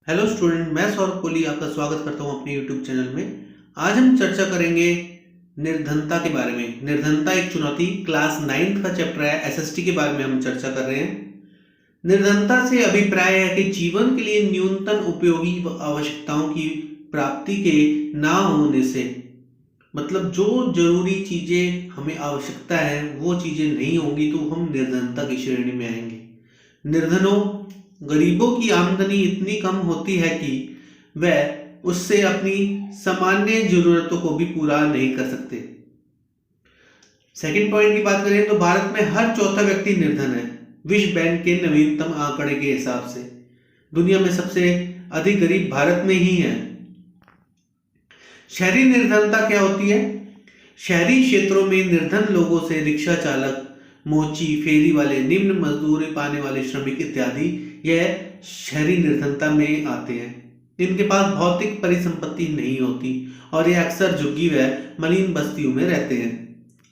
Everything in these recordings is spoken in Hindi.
हेलो स्टूडेंट, मैं सौरभ कोहली आपका स्वागत करता हूं अपने यूट्यूब चैनल में। आज हम चर्चा करेंगे निर्धनता के बारे में। निर्धनता एक चुनौती, क्लास 9th का चैप्टर है, एसएसटी के बारे में हम चर्चा कर रहे हैं। निर्धनता से अभिप्राय है कि जीवन के लिए न्यूनतम उपयोगी आवश्यकताओं की प्राप्ति के ना होने से, मतलब जो जरूरी चीजें हमें आवश्यकता है वो चीजें नहीं होंगी तो हम निर्धनता की श्रेणी में आएंगे। निर्धनों गरीबों की आमदनी इतनी कम होती है कि वह उससे अपनी सामान्य जरूरतों को भी पूरा नहीं कर सकते। सेकंड पॉइंट की बात करें तो भारत में हर चौथा व्यक्ति निर्धन है। विश्व बैंक के नवीनतम आंकड़े के हिसाब से दुनिया में सबसे अधिक गरीब भारत में ही है। शहरी निर्धनता क्या होती है? शहरी क्षेत्रों में निर्धन लोगों से रिक्शा चालक, मोची, फेरी वाले, निम्न मजदूरी पाने वाले श्रमिक इत्यादि यह शहरी निर्धनता में आते हैं। इनके पास भौतिक परिसंपत्ति नहीं होती और ये अक्सर झुग्गी व मलिन बस्तियों में रहते हैं।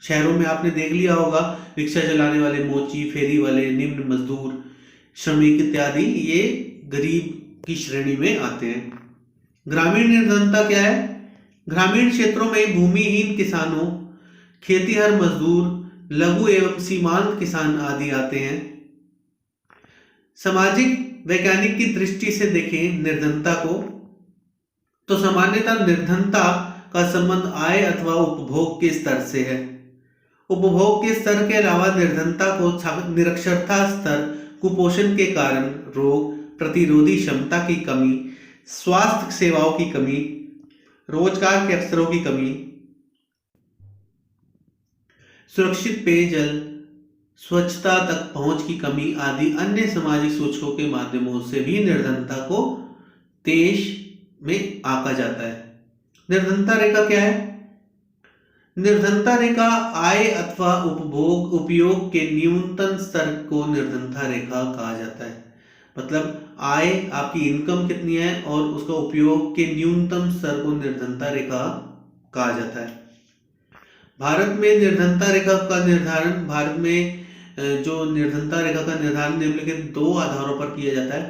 शहरों में आपने देख लिया होगा, रिक्शा चलाने वाले, मोची, फेरी वाले, निम्न मजदूर, श्रमिक इत्यादि ये गरीब की श्रेणी में आते हैं। ग्रामीण निर्धनता क्या है? ग्रामीण क्षेत्रों में भूमिहीन किसानों, खेतीहर मजदूर, लघु एवं सीमांत किसान आदि आते हैं। सामाजिक वैज्ञानिक की दृष्टि से देखें निर्धनता को तो सामान्यतः निर्धनता का संबंध आय अथवा उपभोग के स्तर से है। उपभोग के स्तर के अलावा निर्धनता को निरक्षरता स्तर, कुपोषण के कारण, रोग प्रतिरोधी क्षमता की कमी, स्वास्थ्य सेवाओं की कमी, रोजगार के अवसरों की कमी, सुरक्षित पेयजल, स्वच्छता तक पहुंच की कमी आदि अन्य सामाजिक सूचकों के माध्यमों से भी निर्धनता को देश में आंका जाता है। निर्धनता रेखा क्या है? निर्धनता रेखा आय अथवा उपभोग उपयोग के न्यूनतम स्तर को निर्धनता रेखा कहा जाता है। मतलब आय, आपकी इनकम कितनी है और उसका उपयोग के न्यूनतम स्तर को निर्धनता रेखा कहा जाता है। भारत में निर्धनता रेखा का निर्धारण जो निर्धनता रेखा का निर्धारण निम्नलिखित दो आधारों पर किया जाता है।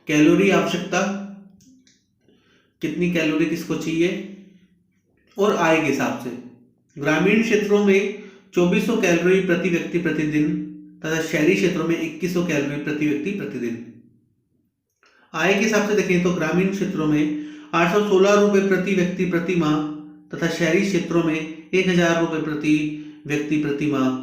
कैलोरी आवश्यकता, कितनी कैलोरी किसको चाहिए, और आय के हिसाब से। ग्रामीण क्षेत्रों में 2400 कैलोरी प्रति व्यक्ति प्रतिदिन तथा शहरी क्षेत्रों में 2100 कैलोरी प्रति व्यक्ति प्रतिदिन। आय के हिसाब से देखें तो ग्रामीण क्षेत्रों में 816 रुपए प्रति व्यक्ति प्रति माह तथा शहरी क्षेत्रों में 1000 रुपए प्रति व्यक्ति प्रति माह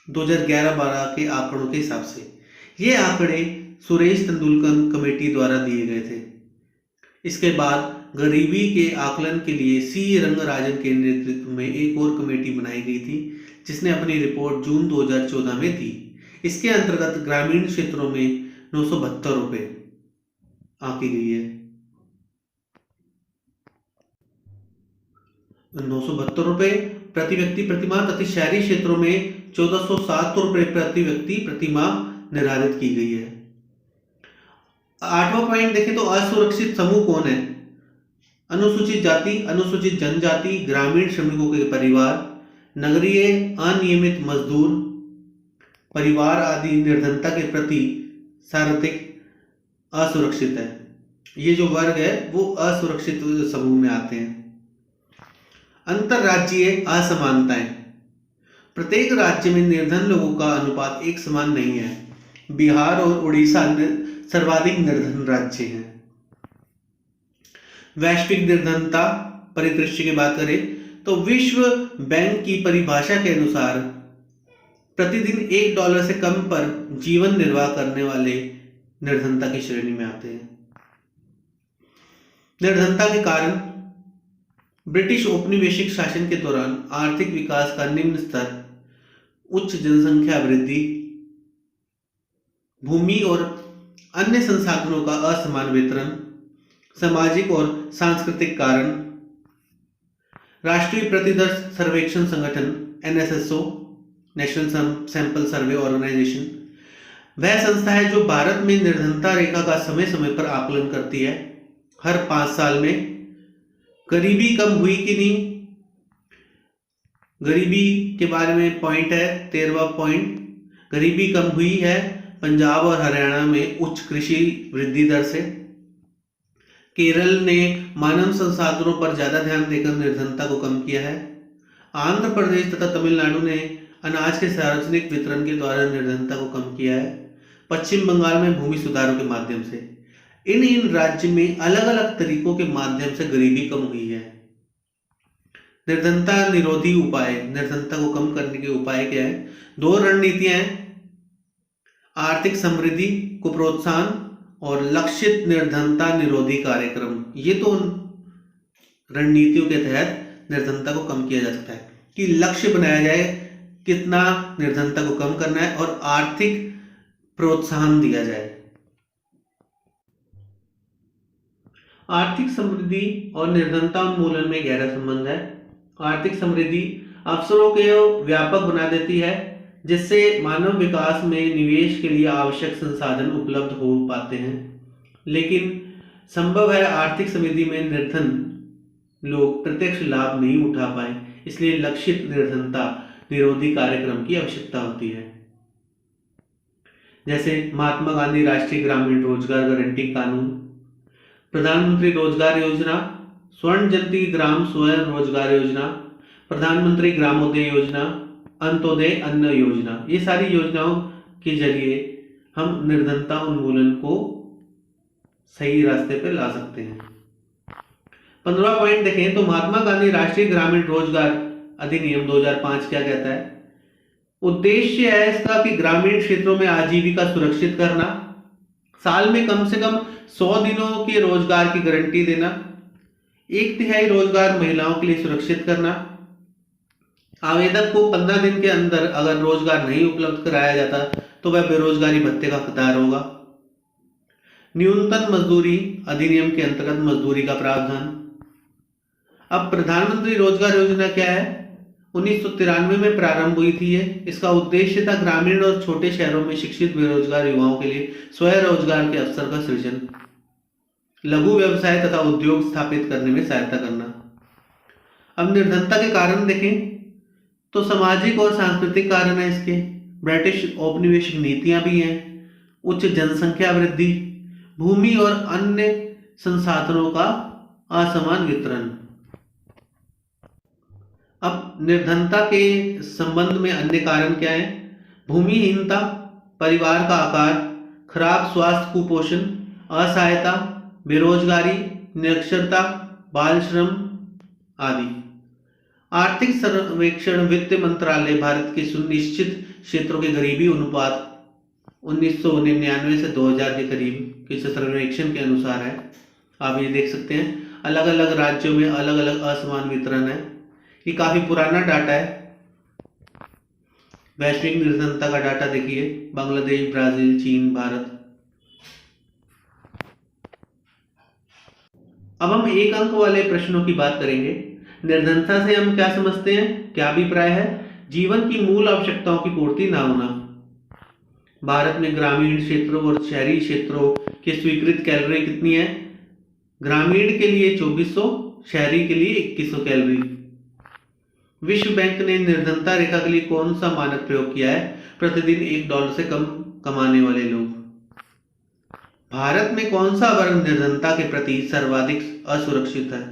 2011-12 के आंकड़ों के हिसाब से। ये आंकड़े सुरेश तेंदुलकर कमेटी द्वारा दिए गए थे। इसके बाद गरीबी के आकलन के लिए सी रंगराजन के नेतृत्व में एक और कमेटी बनाई गई थी जिसने अपनी रिपोर्ट जून 2014 में दी। इसके अंतर्गत ग्रामीण क्षेत्रों में 972 रुपए आंकी गई है। 972 रुपए प्रति व्यक्ति प्रति माह तथा शहरी क्षेत्रों में 1407 रुपए प्रति व्यक्ति प्रति माह निर्धारित की गई है। 8वां पॉइंट देखें तो असुरक्षित समूह कौन है? अनुसूचित जाति, अनुसूचित जनजाति, ग्रामीण श्रमिकों के परिवार, नगरीय अनियमित मजदूर परिवार आदि निर्धनता के प्रति शारीरिक असुरक्षित है। ये जो वर्ग है वो असुरक्षित समूह में आते हैं। अंतरराज्यीय असमानताएं, प्रत्येक राज्य में निर्धन लोगों का अनुपात एक समान नहीं है। बिहार और उड़ीसा सर्वाधिक निर्धन राज्य हैं। वैश्विक निर्धनता परिदृश्य की बात करें तो विश्व बैंक की परिभाषा के अनुसार प्रतिदिन $1 से कम पर जीवन निर्वाह करने वाले निर्धनता की श्रेणी में आते हैं। निर्धनता के कारण ब्रिटिश औपनिवेशिक शासन के दौरान आर्थिक विकास का निम्न स्तर, उच्च जनसंख्या वृद्धि, भूमि और अन्य संसाधनों का असमान वितरण, सामाजिक और सांस्कृतिक कारण, राष्ट्रीय प्रतिदर्श सर्वेक्षण संगठन NSSO, national sample survey organisation, वह संस्था है जो भारत में निर्धनता रेखा का समय समय पर आकलन करती है। हर 5 साल में गरीबी कम हुई कि नहीं, गरीबी के बारे में पॉइंट है 13वां पॉइंट, गरीबी कम हुई है पंजाब और हरियाणा में उच्च कृषि वृद्धि दर से। केरल ने मानव संसाधनों पर ज्यादा ध्यान देकर निर्धनता को कम किया है। आंध्र प्रदेश तथा तमिलनाडु ने अनाज के सार्वजनिक वितरण के द्वारा निर्धनता को कम किया है। पश्चिम बंगाल में भूमि सुधारों के माध्यम से। इन राज्य में अलग अलग तरीकों के माध्यम से गरीबी कम हुई है। निर्धनता निरोधी उपाय, निर्धनता को कम करने के उपाय क्या है? 2 रणनीतियां हैं, आर्थिक समृद्धि को प्रोत्साहन और लक्षित निर्धनता निरोधी कार्यक्रम। ये तो रणनीतियों के तहत निर्धनता को कम किया जा सकता है कि लक्ष्य बनाया जाए कितना निर्धनता को कम करना है और आर्थिक प्रोत्साहन दिया जाए। आर्थिक समृद्धि और निर्धनता उन्मूलन में गहरा संबंध है। आर्थिक समृद्धि अवसरों को व्यापक बना देती है, जिससे मानव विकास में निवेश के लिए आवश्यक संसाधन उपलब्ध हो पाते हैं। लेकिन संभव है आर्थिक समृद्धि में निर्धन लोग प्रत्यक्ष लाभ नहीं उठा पाए, इसलिए लक्षित निर्धनता निरोधी कार्यक्रम की आवश्यकता होती है। जैसे महात्मा गांधी राष्ट्रीय ग्रामीण रोजगार गारंटी कानून, प्रधानमंत्री रोजगार योजना, स्वर्ण जयंती ग्राम स्वयं रोजगार योजना, प्रधानमंत्री ग्रामोदय योजना, अंत्योदय अन्न योजना। ये सारी योजनाओं के जरिए हम निर्धनता उन्मूलन को सही रास्ते पर ला सकते हैं। 15वां पॉइंट देखें तो महात्मा गांधी राष्ट्रीय ग्रामीण रोजगार अधिनियम 2005 क्या कहता है? उद्देश्य है इसका कि ग्रामीण क्षेत्रों में आजीविका सुरक्षित करना, साल में कम से कम 100 दिनों के रोजगार की गारंटी देना, 1/3 रोजगार महिलाओं के लिए सुरक्षित करना, आवेदक को 15 दिन के अंदर अगर रोजगार नहीं उपलब्ध कराया जाता तो वह बेरोजगारी भत्ते का हकदार होगा। न्यूनतम मजदूरी अधिनियम के अंतर्गत मजदूरी का प्रावधान। अब प्रधानमंत्री रोजगार योजना क्या है? 1993 में प्रारंभ हुई थी ये। इसका उद्देश्य था ग्रामीण और छोटे शहरों में शिक्षित बेरोजगार युवाओं के लिए स्वरोजगार के अवसर का सृजन, लघु व्यवसाय तथा उद्योग स्थापित करने में सहायता करना। अब निर्धनता के कारण देखें तो सामाजिक और सांस्कृतिक कारण है इसके। ब्रिटिश औपनिवेशिक नीतियां भी हैं, उच्च जनसंख्या वृद्धि, भूमि और अन्य संसाधनों का असमान वितरण। अब निर्धनता के संबंध में अन्य कारण क्या है? भूमिहीनता, परिवार का आकार, खराब स्वास्थ्य, कुपोषण, असहायता, बेरोजगारी, निरक्षरता, बाल श्रम आदि। आर्थिक सर्वेक्षण वित्त मंत्रालय भारत के सुनिश्चित क्षेत्रों के गरीबी अनुपात 1999 से 2000 के करीब के सर्वेक्षण के अनुसार है। आप ये देख सकते हैं अलग अलग राज्यों में अलग अलग असमान वितरण है। ये काफी पुराना डाटा है। वैश्विक निर्धनता का डाटा देखिए, बांग्लादेश, ब्राजील, चीन, भारत। अब हम 1 अंक वाले प्रश्नों की बात करेंगे। निर्धनता से हम क्या समझते हैं? क्या अभिप्राय है? जीवन की मूल आवश्यकताओं की पूर्ति ना होना। भारत में ग्रामीण क्षेत्रों और शहरी क्षेत्रों की स्वीकृत कैलोरी कितनी है? ग्रामीण के लिए 2400, शहरी के लिए 2100 कैलोरी। विश्व बैंक ने निर्धनता रेखा के लिए कौन सा मानक प्रयोग किया है? प्रतिदिन $1 से कम कमाने वाले लोग। भारत में कौन सा वर्ग निर्धनता के प्रति सर्वाधिक असुरक्षित है?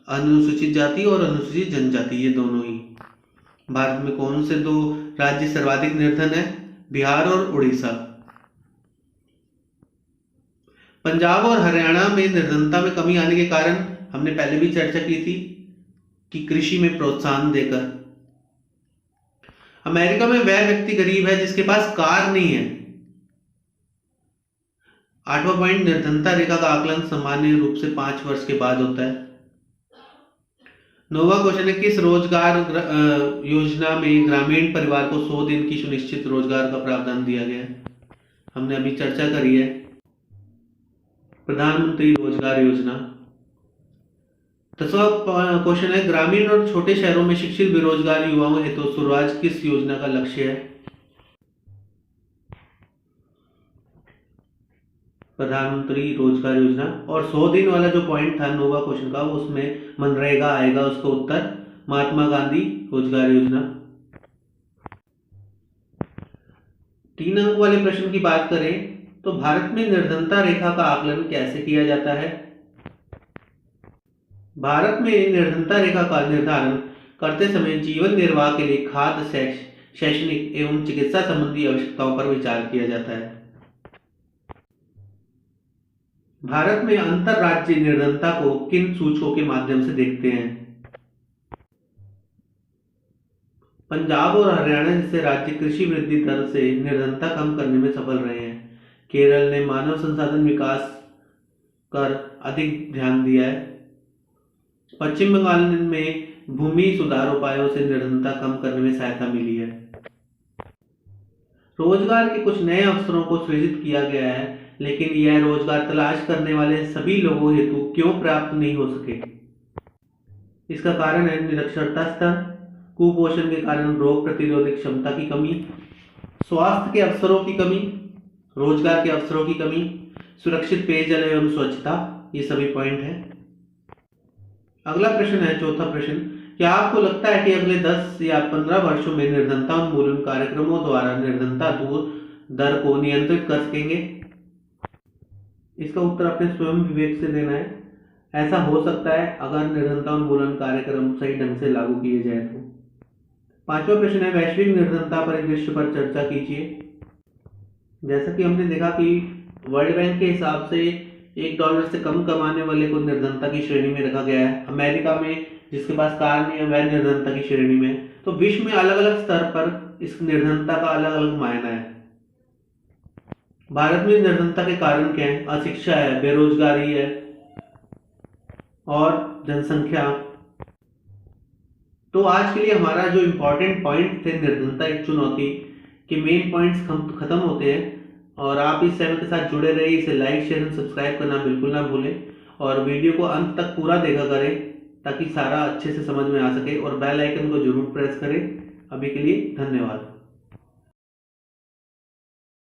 अनुसूचित जाति और अनुसूचित जनजाति, ये दोनों ही। भारत में कौन से 2 राज्य सर्वाधिक निर्धन है? बिहार और उड़ीसा। पंजाब और हरियाणा में निर्धनता में कमी आने के कारण हमने पहले भी चर्चा की थी कि कृषि में प्रोत्साहन देकर। अमेरिका में वह व्यक्ति गरीब है जिसके पास कार नहीं है। 8वां पॉइंट, निर्धनता रेखा का आकलन सामान्य रूप से 5 वर्ष के बाद होता है। 9वां क्वेश्चन है, किस रोजगार योजना में ग्रामीण परिवार को 100 दिन की सुनिश्चित रोजगार का प्रावधान दिया गया है? हमने अभी चर्चा करी है, प्रधानमंत्री रोजगार योजना। 10वां क्वेश्चन है, ग्रामीण और छोटे शहरों में शिक्षित बेरोजगार युवाओं हेतु तो स्वराज किस योजना का लक्ष्य है? प्रधानमंत्री रोजगार योजना। और 100 दिन वाला जो पॉइंट था 9वां क्वेश्चन का, उसमें मनरेगा आएगा। उसका उत्तर महात्मा गांधी रोजगार योजना। 3 अंक वाले प्रश्न की बात करें तो भारत में निर्धनता रेखा का आकलन कैसे किया जाता है? भारत में निर्धनता रेखा का निर्धारण करते समय जीवन निर्वाह के लिए खाद्य, शैक्षणिक एवं चिकित्सा संबंधी आवश्यकताओं पर विचार किया जाता है। भारत में अंतरराज्यीय निर्धनता को किन सूचकों के माध्यम से देखते हैं? पंजाब और हरियाणा जैसे राज्य कृषि वृद्धि दर से निर्धनता कम करने में सफल रहे हैं। केरल ने मानव संसाधन विकास पर अधिक ध्यान दिया है। पश्चिम बंगाल में भूमि सुधार उपायों से निर्धनता कम करने में सहायता मिली है। रोजगार के कुछ नए अवसरों को सृजित किया गया है, लेकिन यह रोजगार तलाश करने वाले सभी लोगों हेतु क्यों प्राप्त नहीं हो सके? इसका कारण है निरक्षरता स्तर, कुपोषण के कारण रोग प्रतिरोधक क्षमता की कमी, स्वास्थ्य के अवसरों की कमी, रोजगार के अवसरों की कमी, सुरक्षित पेयजल एवं स्वच्छता, ये सभी पॉइंट हैं। अगला प्रश्न है, चौथा प्रश्न, क्या आपको लगता है कि अगले 10 या 15 वर्षों में निर्धनता उन्मूलन कार्यक्रमों द्वारा निर्धनता दूर दर को नियंत्रित कर सकेंगे? इसका उत्तर अपने स्वयं विवेक से देना है। ऐसा हो सकता है अगर निर्धनता उन्मूलन कार्यक्रम सही ढंग से लागू किए जाए तो। पांचवा प्रश्न है, वैश्विक निर्धनता परिदृश्य पर चर्चा कीजिए। जैसा कि हमने देखा कि वर्ल्ड बैंक के हिसाब से $1 से कम कमाने वाले को निर्धनता की श्रेणी में रखा गया है। अमेरिका में जिसके पास कार नहीं है वह निर्धनता की श्रेणी में है। तो विश्व में अलग अलग स्तर पर इस निर्धनता का अलग अलग मायना है। भारत में निर्धनता के कारण क्या है? अशिक्षा है, बेरोजगारी है और जनसंख्या। तो आज के लिए हमारा जो इम्पोर्टेंट पॉइंट थे निर्धनता एक चुनौती के मेन पॉइंट्स खत्म होते हैं। और आप इस चैनल के साथ जुड़े रहिए। इसे लाइक, शेयर और सब्सक्राइब करना बिल्कुल ना भूलें और वीडियो को अंत तक पूरा देखा करें ताकि सारा अच्छे से समझ में आ सके और बेल आइकन को जरूर प्रेस करें। अभी के लिए धन्यवाद।